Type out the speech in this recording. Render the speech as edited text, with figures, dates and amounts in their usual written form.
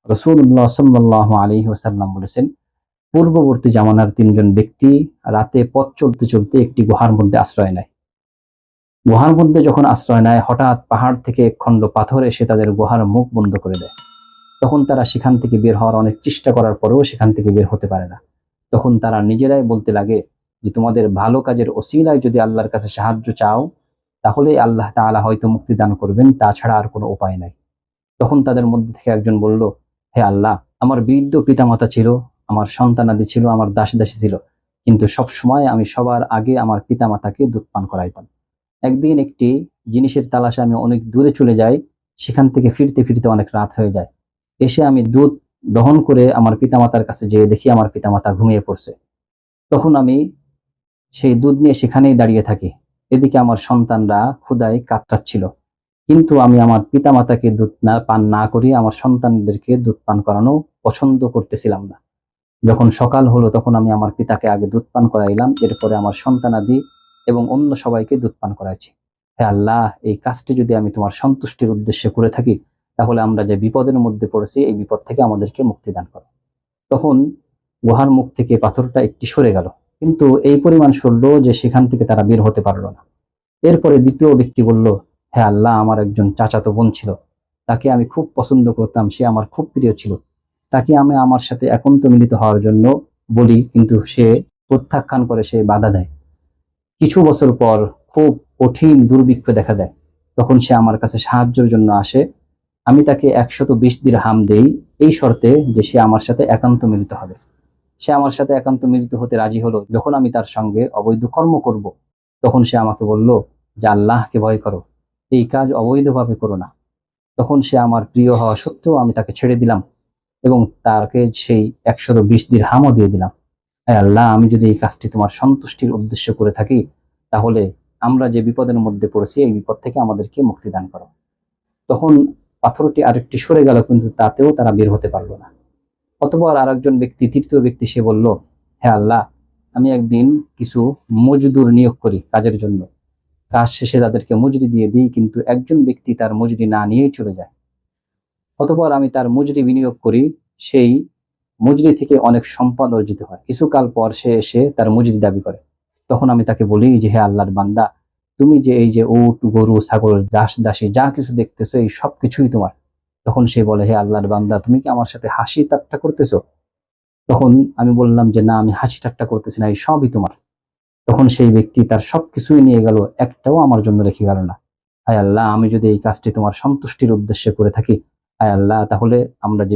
রাসূলুল্লাহ সাল্লাল্লাহু আলাইহি ওয়াসাল্লাম বলেছেন, পূর্ববর্তী জামানার তিনজন ব্যক্তি রাতে পথ চলতে চলতে একটি গুহার মধ্যে আশ্রয় নেয়। গুহার মধ্যে যখন আশ্রয় নেয়, হঠাৎ পাহাড় থেকে এক খণ্ড পাথর এসে তাদের গুহার মুখ বন্ধ করে দেয়। তখন তারা সেখান থেকে বের হওয়ার অনেক চেষ্টা করার পরেও সেখান থেকে বের হতে পারে না। তখন তারা নিজেরাই বলতে লাগে যে, তোমাদের ভালো কাজের ওসিলায় যদি আল্লাহর কাছে সাহায্য চাও, তাহলে আল্লাহ তাআলা হয়তো মুক্তি দান করবেন, তাছাড়া আর কোনো উপায় নাই। তখন তাদের মধ্যে থেকে একজন বলল, হে আল্লাহ, আমার বৃদ্ধ পিতামাতা ছিল, আমার সন্তানাদি ছিল, আমার দাসী ছিল, কিন্তু সব সময় আমি সবার আগে আমার পিতামাতাকে দুধ পান করাইতাম। একদিন একটি জিনিসের তালাশে আমি অনেক দূরে চলে যাই, সেখান থেকে ফিরতে ফিরতে অনেক রাত হয়ে যায়। এসে আমি দুধ দহন করে আমার পিতামাতার কাছে যেয়ে দেখি আমার পিতামাতা ঘুমিয়ে পড়ছে। তখন আমি সেই দুধ নিয়ে সেখানেই দাঁড়িয়ে থাকি। এদিকে আমার সন্তানরা ক্ষুধায় কাতরাচ্ছিল, কিন্তু আমি আমার পিতামাতাকে দুধ পান না করিয়ে আমার সন্তানদেরকে দুধ পান করানো পছন্দ করতেছিলাম না। যখন সকাল হলো তখন আমি আমার পিতাকে আগে দুধ পান করাইলাম, এরপরে আমার সন্তানাদি এবং অন্য সবাইকে দুধ পান করাইছি। হে আল্লাহ, এই কাজটি যদি আমি তোমার সন্তুষ্টির উদ্দেশ্যে করে থাকি, তাহলে আমরা যে বিপদের মধ্যে পড়েছি এই বিপদ থেকে আমাদেরকে মুক্তি দান করো। তখন গুহার মুখ থেকে পাথরটা একটি সরে গেল, কিন্তু এই পরিমাণ সরল যে সেখান থেকে তারা বের হতে পারলো না। এরপরে দ্বিতীয় ব্যক্তি বলল, হে আল্লাহ, আমার একজন চাচাতো বোন ছিল, তাকে আমি খুব পছন্দ করতাম, সে আমার খুব প্রিয় ছিল। তাকে আমি আমার সাথে একান্ত মিলিত হওয়ার জন্য বলি, কিন্তু সে প্রত্যাখ্যান করে, সে বাধা দেয়। কিছু বছর পর খুব কঠিন দুর্ভিক্ষ দেখা দেয়, তখন সে আমার কাছে সাহায্যের জন্য আসে। আমি তাকে 120 দিরহাম দেই, এই শর্তে যে সে আমার সাথে একান্ত মিলিত হবে। সে আমার সাথে একান্ত মিলিত হতে রাজি হলো। যখন আমি তার সঙ্গে অবৈধ কর্ম করব, তখন সে আমাকে বলল যে, আল্লাহকে ভয় করো, এই কাজ অবৈধভাবে করো না। তখন সে আমার প্রিয় হওয়া সত্ত্বেও আমি তাকে ছেড়ে দিলাম এবং তাকে সেই 120 দিরহামও দিয়ে দিলাম। হ্যাঁ আল্লাহ, আমি যদি এই কাজটি তোমার সন্তুষ্টির উদ্দেশ্য করে থাকি, তাহলে আমরা যে বিপদের মধ্যে পড়েছি এই বিপদ থেকে আমাদেরকে মুক্তি দান করো। তখন পাথরটি আরেকটি সরে গেল, কিন্তু তাতেও তারা বের হতে পারলো না। অতঃপর আরেকজন ব্যক্তি, তৃতীয় ব্যক্তি, সে বলল, হে আল্লাহ, আমি একদিন কিছু মজদুর নিয়োগ করি কাজের জন্য। কাজ শেষে তাদেরকে মজুরি দিয়ে দিই, কিন্তু একজন ব্যক্তি তার মজুরি না নিয়েই চলে যায়। অতঃপর আমি তার মজুরি বিনিয়োগ করি, সেই মজুরি থেকে অনেক সম্পদ অর্জিত হয়। কিছুকাল পর সে এসে তার মজুরি দাবি করে। তখন আমি তাকে বলি যে, হে আল্লাহর বান্দা, তুমি যে এই যে উট, গরু, ছাগল, দাসী যা কিছু দেখতেছো, এই সব কিছুই তোমার। তখন সে বলে, হে আল্লাহর বান্দা, তুমি কি আমার সাথে হাসি ঠাট্টা করতেছো? তখন আমি বললাম যে, না, আমি হাসি ঠাট্টা করতেছি না, এই সবই তোমার। তখন সেই ব্যক্তি তার সবকিছুই নিয়ে গেল, একটাও আমার জন্য রেখে গেল না। হায় আল্লাহ, আমি যদি এই কাজটি তোমার সন্তুষ্টির উদ্দেশ্যে করে থাকি, হায় আল্লাহ, তাহলে আমরা যে